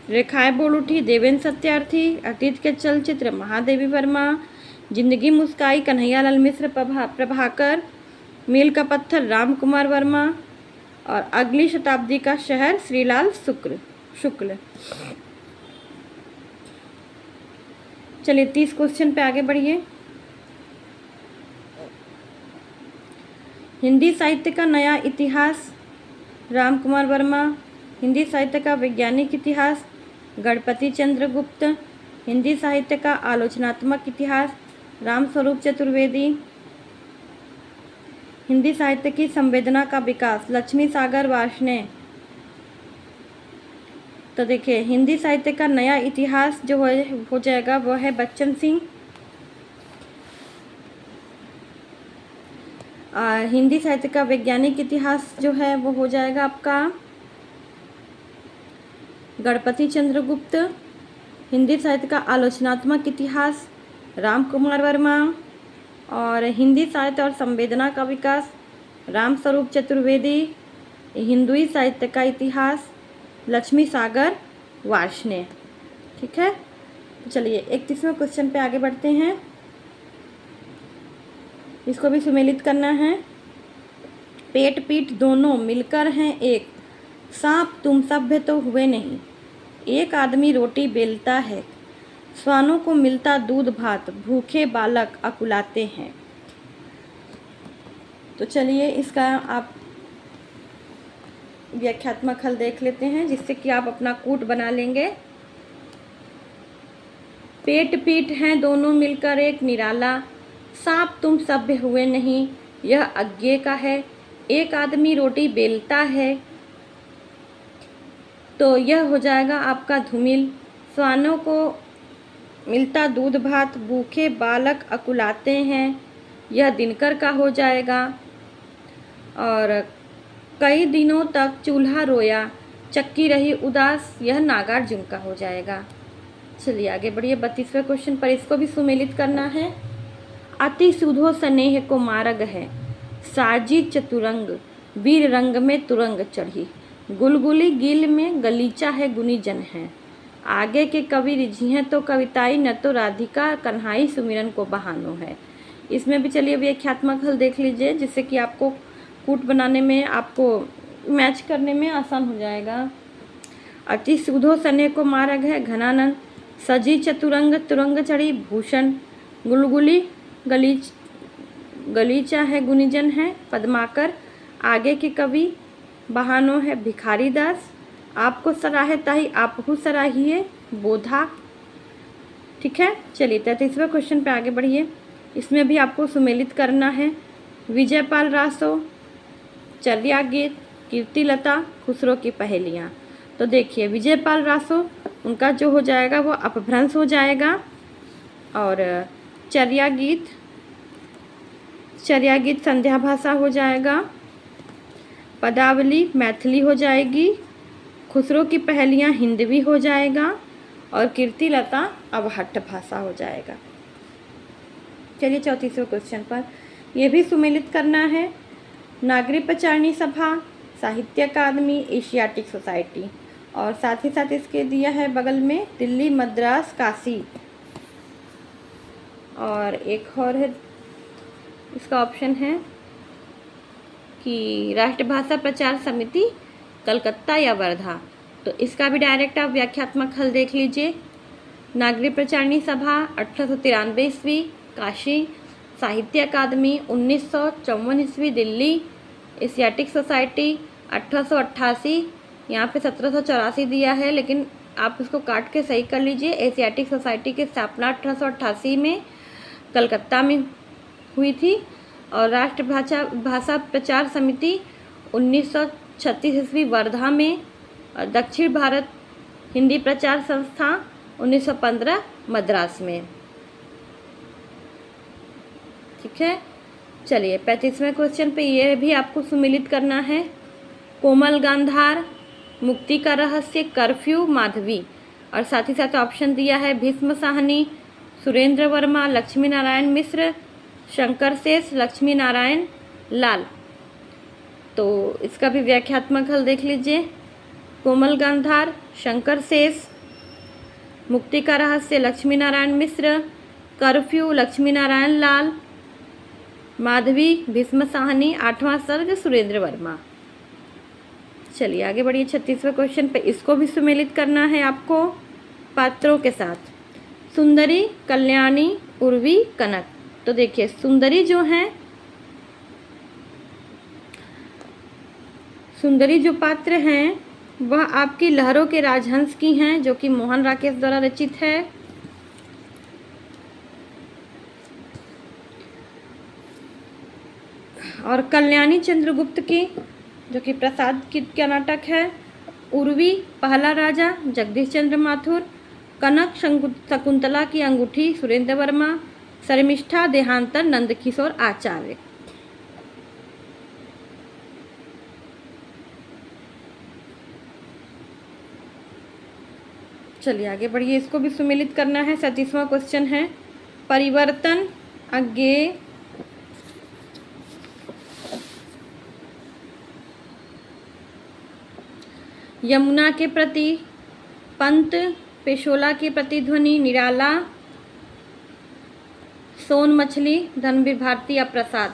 रेखाएं बोल उठी देवेंद्र सत्यार्थी, अतीत के चलचित्र महादेवी वर्मा, जिंदगी मुस्काई कन्हैयालाल मिश्र प्रभाकर, मील का पत्थर राम कुमार वर्मा, और अगली शताब्दी का शहर श्रीलाल शुक्ल। चलिए 30 क्वेश्चन पे आगे बढ़िए। हिंदी साहित्य का नया इतिहास राम कुमार वर्मा, हिंदी साहित्य का वैज्ञानिक इतिहास गणपति चंद्र गुप्त, हिंदी साहित्य का आलोचनात्मक इतिहास रामस्वरूप चतुर्वेदी, हिंदी साहित्य की संवेदना का विकास लक्ष्मी सागर वार्ष्णेय। तो देखिए हिंदी साहित्य का नया इतिहास जो हो जाएगा वो है बच्चन सिंह। हिंदी साहित्य का वैज्ञानिक इतिहास जो है वो हो जाएगा आपका गणपति चंद्र गुप्त। हिंदी साहित्य का आलोचनात्मक इतिहास राम कुमार वर्मा, और हिंदी साहित्य और संवेदना का विकास रामस्वरूप चतुर्वेदी। हिंदुई साहित्य का इतिहास लक्ष्मी सागर वार्ष्णेय। ठीक है, तो चलिए 31वें क्वेश्चन पे आगे बढ़ते हैं। इसको भी सुमेलित करना है। पेट पीठ दोनों मिलकर हैं एक, सांप तुम सभ्य तो हुए नहीं। एक आदमी रोटी बेलता है, श्वानों को मिलता दूध भात, भूखे बालक अकुलाते हैं। तो चलिए इसका आप व्याख्यात्मक हल देख लेते हैं, जिससे कि आप अपना कूट बना लेंगे। पेट पीठ हैं दोनों मिलकर एक निराला, सांप तुम सभ्य हुए नहीं, यह अज्ञे का है। एक आदमी रोटी बेलता है, तो यह हो जाएगा आपका धूमिल। श्वानों को मिलता दूध भात, भूखे बालक अकुलाते हैं, यह दिनकर का हो जाएगा। और कई दिनों तक चूल्हा रोया, चक्की रही उदास, यह नागार्जुन का हो जाएगा। चलिए आगे बढ़िए 32वें क्वेश्चन पर, इसको भी सुमेलित करना है। अति सुधो स्नेह को मार्ग है, साजी चतुरंग वीर रंग में तुरंग चढ़ी। गुलगुली गिल में गलीचा है गुनी जन है, आगे के कवि रिझी हैं तो कविताई, न तो राधिका कन्हाई सुमिरन को बहानो है। इसमें भी चलिए व्याख्यात्मक हल देख लीजिए, जिससे कि आपको कूट बनाने में, आपको मैच करने में आसान हो जाएगा। अति सुधो स्नेह को मार्ग है घनानंद, सजी चतुरंग तुरंग चढ़ी भूषण। गुलगुली गलीचा है गुनीजन है पद्माकर, आगे के कवि बहानो है भिखारी दास। आपको सराहे ताही आपहु सराहिए बोधा। ठीक है, चलिए 33वें क्वेश्चन पे आगे बढ़िए। इसमें भी आपको सुमेलित करना है। विजयपाल रासो, चर्या गीत, कीर्तिलता, खुसरो की पहेलियाँ। तो देखिए विजयपाल रासो, उनका जो हो जाएगा वो अपभ्रंश हो जाएगा, और चर्या गीत संध्या भाषा हो जाएगा, पदावली मैथिली हो जाएगी, खुसरो की पहेलियाँ हिंदवी हो जाएगा, और कीर्तिलता अब हट्ट भाषा हो जाएगा। चलिए 34वें क्वेश्चन पर, यह भी सुमेलित करना है। नागरिक प्रचारणी सभा, साहित्य अकादमी, एशियाटिक सोसाइटी, और साथ ही साथ इसके दिया है बगल में दिल्ली, मद्रास, काशी, और एक और है इसका ऑप्शन है कि राष्ट्रभाषा प्रचार समिति, कलकत्ता या वर्धा। तो इसका भी डायरेक्ट आप व्याख्यात्मक हल देख लीजिए। नागरिक प्रचारणी सभा 1893 ईस्वी काशी, साहित्य अकादमी 1954 ईस्वी दिल्ली, एशियाटिक सोसाइटी 1888, यहाँ पे 1784 दिया है, लेकिन आप इसको काट के सही कर लीजिए। एशियाटिक सोसाइटी की स्थापना 1888 में कलकत्ता में हुई थी, और भाषा प्रचार समिति 1936 ईस्वी वर्धा में, और दक्षिण भारत हिंदी प्रचार संस्था 1915 मद्रास में। ठीक है, चलिए 35वें क्वेश्चन पे ये भी आपको सुमेलित करना है। कोमल गांधार, मुक्ति का रहस्य, कर्फ्यू, माधवी, और साथ ही साथ ऑप्शन दिया है भीष्म साहनी, सुरेंद्र वर्मा, लक्ष्मी नारायण मिश्र, शंकर शेष, लक्ष्मी नारायण लाल। तो इसका भी व्याख्यात्मक हल देख लीजिए। कोमल गांधार, शंकर शेष, मुक्ति का रहस्य, लक्ष्मी नारायण मिश्र, कर्फ्यू, लक्ष्मी नारायण लाल, माधवी, भीष्म साहनी, 8वां सर्ग, सुरेंद्र वर्मा। चलिए आगे बढ़िए 36वें क्वेश्चन पे, इसको भी सुमेलित करना है आपको पात्रों के साथ। सुंदरी, कल्याणी, उर्वी, कनक। तो देखिए सुंदरी जो हैं, सुंदरी जो पात्र हैं वह आपकी लहरों के राजहंस की हैं, जो कि मोहन राकेश द्वारा रचित है। और कल्याणी चंद्रगुप्त की, जो कि प्रसाद की का नाटक है। उर्वी, पहला राजा, जगदीश चंद्र माथुर। कनक, शकुंतला की अंगूठी, सुरेंद्र वर्मा। शर्मिष्ठा, देहांतर, नंदकिशोर आचार्य। चलिए आगे बढ़िए, इसको भी सुमेलित करना है। 37वां क्वेश्चन है, परिवर्तन, अज्ञेय, यमुना के प्रति, पंत, पेशोला की प्रतिध्वनि, निराला, सोन मछली, धर्मवीर भारती या प्रसाद।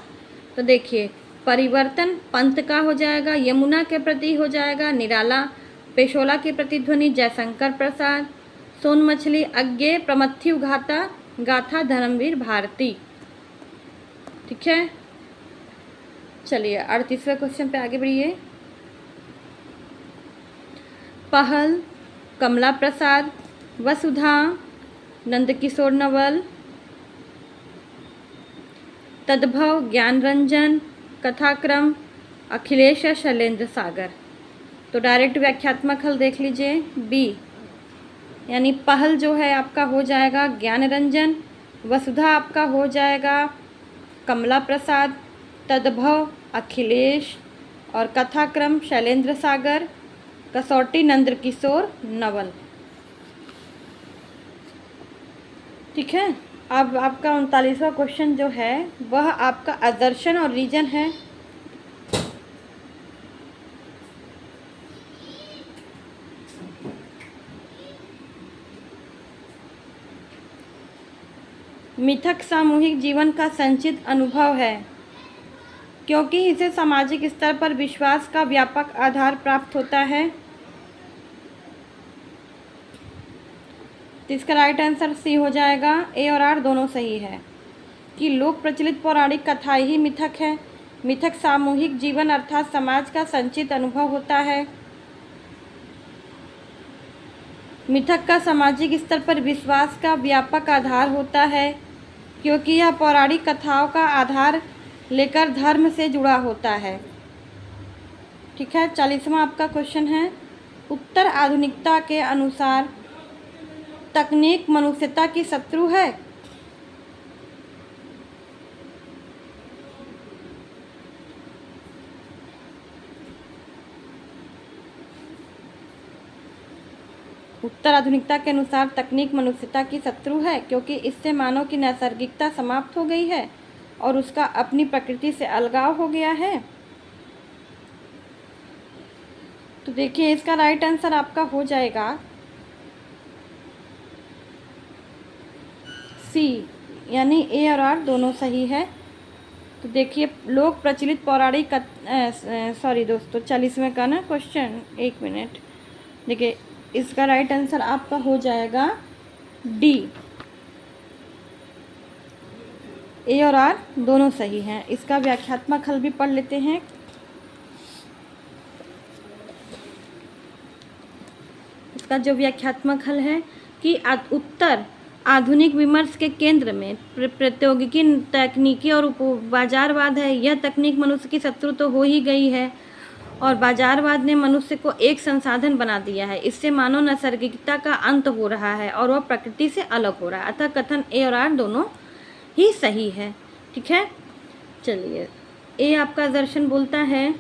तो देखिए परिवर्तन पंत का हो जाएगा, यमुना के प्रति हो जाएगा निराला, पेशोला की प्रतिध्वनि जयशंकर प्रसाद, सोन मछली अज्ञेय, प्रमथ्यु गाथा धर्मवीर भारती। ठीक है, चलिए 38वें क्वेश्चन पे आगे बढ़िए। पहल, कमला प्रसाद, वसुधा, नंदकिशोर नवल, तद्भव, ज्ञान रंजन, कथाक्रम, अखिलेश या शैलेंद्र सागर। तो डायरेक्ट व्याख्यात्मक हल देख लीजिए, बी, यानी पहल जो है आपका हो जाएगा ज्ञान रंजन, वसुधा आपका हो जाएगा कमला प्रसाद, तद्भव अखिलेश, और कथाक्रम शैलेंद्र सागर, कसौटी नंदकिशोर नवल। ठीक है, अब आपका 39वां क्वेश्चन जो है वह आपका आदर्शन और रीजन है। मिथक सामूहिक जीवन का संचित अनुभव है, क्योंकि इसे सामाजिक स्तर पर विश्वास का व्यापक आधार प्राप्त होता है। तो इसका राइट आंसर सी हो जाएगा, ए और आर दोनों सही है, कि लोक प्रचलित पौराणिक कथाएं ही मिथक है। मिथक सामूहिक जीवन अर्थात समाज का संचित अनुभव होता है। मिथक का सामाजिक स्तर पर विश्वास का व्यापक आधार होता है, क्योंकि यह पौराणिक कथाओं का आधार लेकर धर्म से जुड़ा होता है। ठीक है, 40वां आपका क्वेश्चन है, उत्तर आधुनिकता के अनुसार तकनीक मनुष्यता की शत्रु है। उत्तर आधुनिकता के अनुसार तकनीक मनुष्यता की शत्रु है क्योंकि इससे मानव की नैसर्गिकता समाप्त हो गई है और उसका अपनी प्रकृति से अलगाव हो गया है। तो देखिए इसका राइट आंसर आपका हो जाएगा सी, यानी ए और आर दोनों सही है। तो देखिए लोक प्रचलित पौराणिक सॉरी दोस्तों 40वें का ना क्वेश्चन, 1 मिनट। देखिए इसका राइट आंसर आपका हो जाएगा डी, ए और आर दोनों सही हैं। इसका व्याख्यात्मक हल भी पढ़ लेते हैं। इसका जो व्याख्यात्मक हल है कि उत्तर आधुनिक विमर्श के केंद्र में प्रौद्योगिकी, तकनीकी और बाजारवाद है। यह तकनीक मनुष्य की शत्रु तो हो ही गई है और बाजारवाद ने मनुष्य को एक संसाधन बना दिया है। इससे मानव नैसर्गिकता का अंत हो रहा है और वह प्रकृति से अलग हो रहा है। अतः कथन ए और आर दोनों ही सही है। ठीक है, चलिए ए आपका दर्शन बोलता है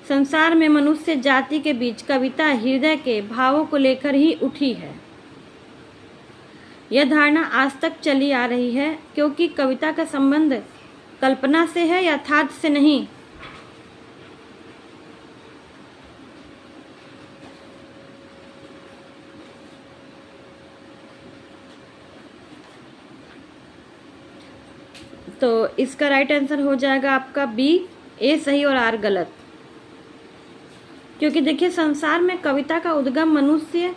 संसार में मनुष्य जाति के बीच कविता हृदय के भावों को लेकर ही उठी है। यह धारणा आज तक चली आ रही है क्योंकि कविता का संबंध कल्पना से है, यथार्थ से नहीं। तो इसका राइट आंसर हो जाएगा आपका बी, ए सही और आर गलत। क्योंकि देखिए संसार में कविता का उद्गम मनुष्य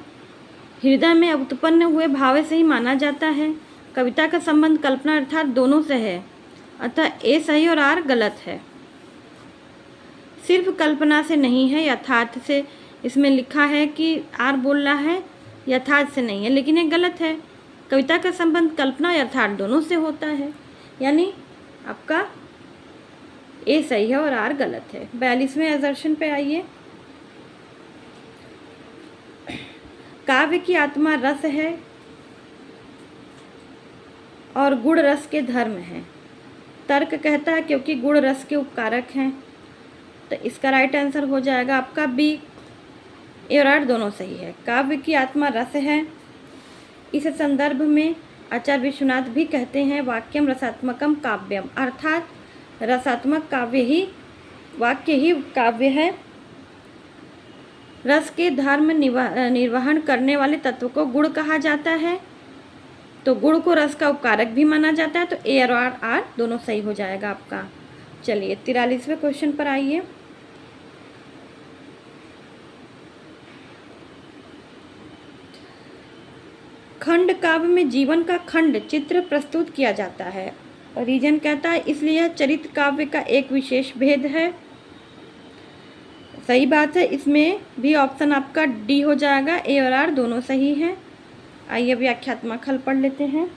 हृदय में उत्पन्न हुए भाव से ही माना जाता है। कविता का संबंध कल्पना अर्थात दोनों से है, अतः ए सही और आर गलत है। सिर्फ कल्पना से नहीं है, यथार्थ से। इसमें लिखा है कि आर बोल रहा है यथार्थ से नहीं है, लेकिन ये गलत है। कविता का संबंध कल्पना यथार्थ दोनों से होता है, यानी आपका ए सही है और आर गलत है। 42वें असर्शन पे आइए। काव्य की आत्मा रस है और गुण रस के धर्म है। तर्क कहता है क्योंकि गुण रस के उपकारक हैं। तो इसका राइट आंसर हो जाएगा आपका बी, ए और आर दोनों सही है। काव्य की आत्मा रस है। इस संदर्भ में आचार्य विश्वनाथ भी कहते हैं वाक्यम रसात्मकम काव्यम, अर्थात रसात्मक काव्य ही वाक्य ही काव्य है। रस के धर्म निर्वहन करने वाले तत्व को गुण कहा जाता है। तो गुण को रस का उपकारक भी माना जाता है। तो ए और आर दोनों सही हो जाएगा आपका। चलिए 43वें क्वेश्चन पर आइए। खंड काव्य में जीवन का खंड चित्र प्रस्तुत किया जाता है। रीजन कहता है इसलिए यह चरित्र काव्य का एक विशेष भेद है। सही बात है, इसमें भी ऑप्शन आपका डी हो जाएगा। ए और आर दोनों सही हैं। आइए व्याख्यात्मक हल पढ़ लेते हैं।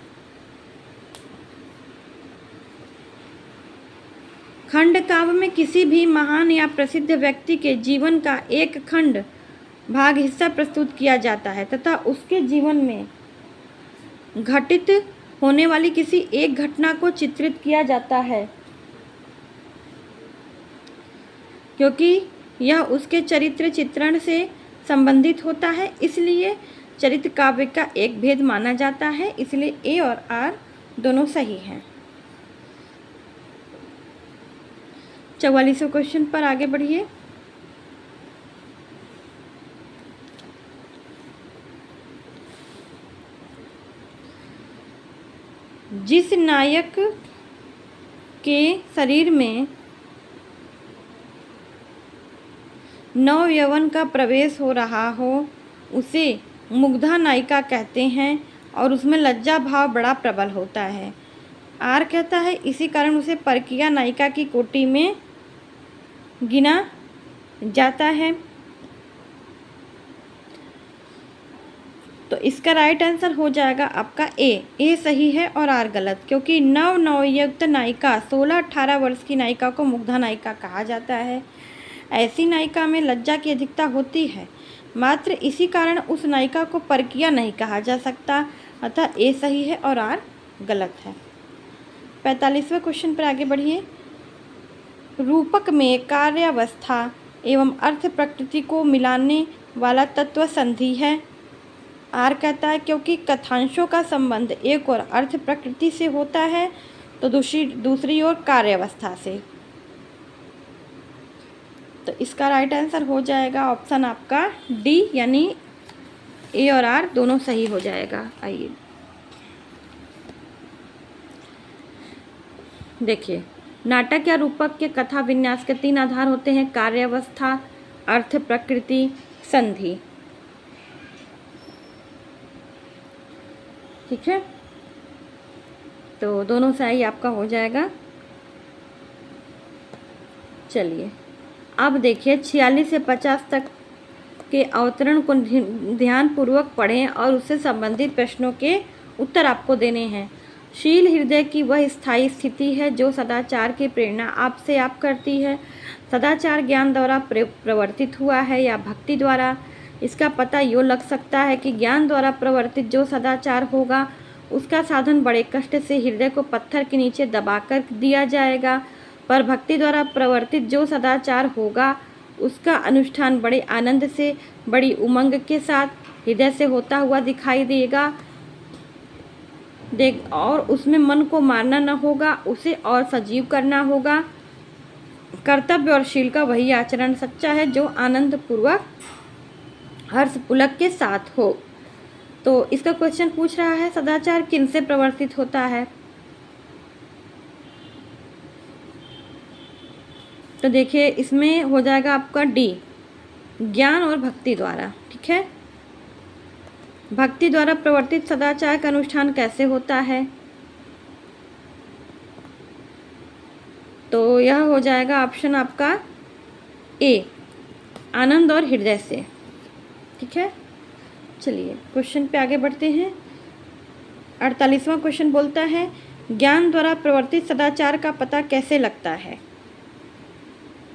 खंड काव्य में किसी भी महान या प्रसिद्ध व्यक्ति के जीवन का एक खंड भाग हिस्सा प्रस्तुत किया जाता है तथा उसके जीवन में घटित होने वाली किसी एक घटना को चित्रित किया जाता है, क्योंकि यह उसके चरित्र चित्रण से संबंधित होता है। इसलिए चरित्र काव्य का एक भेद माना जाता है। इसलिए ए और आर दोनों सही हैं। 44वें क्वेश्चन पर आगे बढ़िए। जिस नायक के शरीर में नव यौवन का प्रवेश हो रहा हो उसे मुग्धा नायिका कहते हैं और उसमें लज्जा भाव बड़ा प्रबल होता है। आर कहता है इसी कारण उसे परकीया नायिका की कोटि में गिना जाता है। तो इसका राइट आंसर हो जाएगा आपका ए सही है और आर गलत, क्योंकि नवयुक्त नायिका 16-18 वर्ष की नायिका को मुग्धा नायिका कहा जाता है। ऐसी नायिका में लज्जा की अधिकता होती है, मात्र इसी कारण उस नायिका को परकीया नहीं कहा जा सकता। अतः ए सही है और आर गलत है। 45वें क्वेश्चन पर आगे बढ़िए। रूपक में कार्यावस्था एवं अर्थ प्रकृति को मिलाने वाला तत्व संधि है। आर कहता है क्योंकि कथांशों का संबंध एक और अर्थ प्रकृति से होता है तो दूसरी ओर कार्यावस्था से। तो इसका राइट आंसर हो जाएगा ऑप्शन आपका डी, यानी ए और आर दोनों सही हो जाएगा। आइए देखिए, नाटक या रूपक के कथा विन्यास के 3 आधार होते हैं, कार्यावस्था, अर्थ प्रकृति, संधि। ठीक है, तो दोनों सही आपका हो जाएगा। चलिए अब देखिए 46 से 50 तक के अवतरण को ध्यानपूर्वक पढ़ें और उससे संबंधित प्रश्नों के उत्तर आपको देने हैं। शील हृदय की वह स्थायी स्थिति है जो सदाचार की प्रेरणा आपसे आप करती है। सदाचार ज्ञान द्वारा प्रवर्तित हुआ है या भक्ति द्वारा। इसका पता यूँ लग सकता है कि ज्ञान द्वारा प्रवर्तित जो सदाचार होगा उसका साधन बड़े कष्ट से हृदय को पत्थर के नीचे दबाकर दिया जाएगा, पर भक्ति द्वारा प्रवर्तित जो सदाचार होगा उसका अनुष्ठान बड़े आनंद से, बड़ी उमंग के साथ हृदय से होता हुआ दिखाई देगा और उसमें मन को मारना न होगा, उसे और सजीव करना होगा। कर्तव्य और शील का वही आचरण सच्चा है जो आनंद पूर्वक हर्ष पुलक के साथ हो। तो इसका क्वेश्चन पूछ रहा है सदाचार किनसे प्रवर्तित होता है। तो देखिए इसमें हो जाएगा आपका डी, ज्ञान और भक्ति द्वारा। ठीक है, भक्ति द्वारा प्रवर्तित सदाचार का अनुष्ठान कैसे होता है, तो यह हो जाएगा ऑप्शन आपका ए, आनंद और हृदय से। ठीक है, चलिए क्वेश्चन पे आगे बढ़ते हैं। 48वां क्वेश्चन बोलता है ज्ञान द्वारा प्रवर्तित सदाचार का पता कैसे लगता है,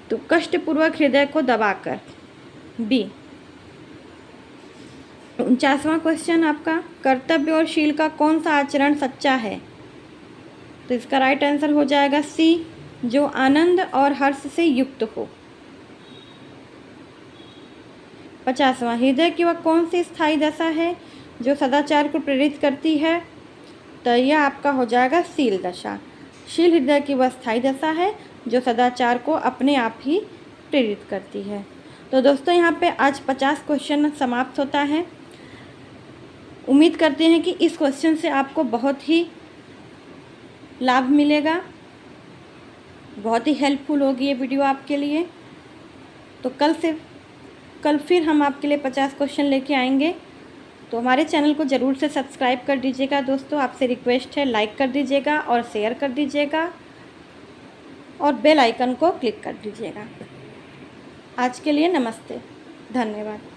तो कष्टपूर्वक हृदय को दबाकर, बी। 49वां क्वेश्चन आपका कर्तव्य और शील का कौन सा आचरण सच्चा है, तो इसका राइट आंसर हो जाएगा सी, जो आनंद और हर्ष से युक्त हो। 50वां हृदय की वह कौन सी स्थायी दशा है जो सदाचार को प्रेरित करती है, तो यह आपका हो जाएगा शील दशा। शील हृदय की वह स्थायी दशा है जो सदाचार को अपने आप ही प्रेरित करती है। तो दोस्तों यहाँ पे आज 50 क्वेश्चन समाप्त होता है। उम्मीद करते हैं कि इस क्वेश्चन से आपको बहुत ही लाभ मिलेगा, बहुत ही हेल्पफुल होगी ये वीडियो आपके लिए। तो कल फिर हम आपके लिए 50 क्वेश्चन लेके आएंगे। तो हमारे चैनल को ज़रूर से सब्सक्राइब कर दीजिएगा दोस्तों, आपसे रिक्वेस्ट है लाइक कर दीजिएगा और शेयर कर दीजिएगा और बेल आइकन को क्लिक कर दीजिएगा। आज के लिए नमस्ते, धन्यवाद।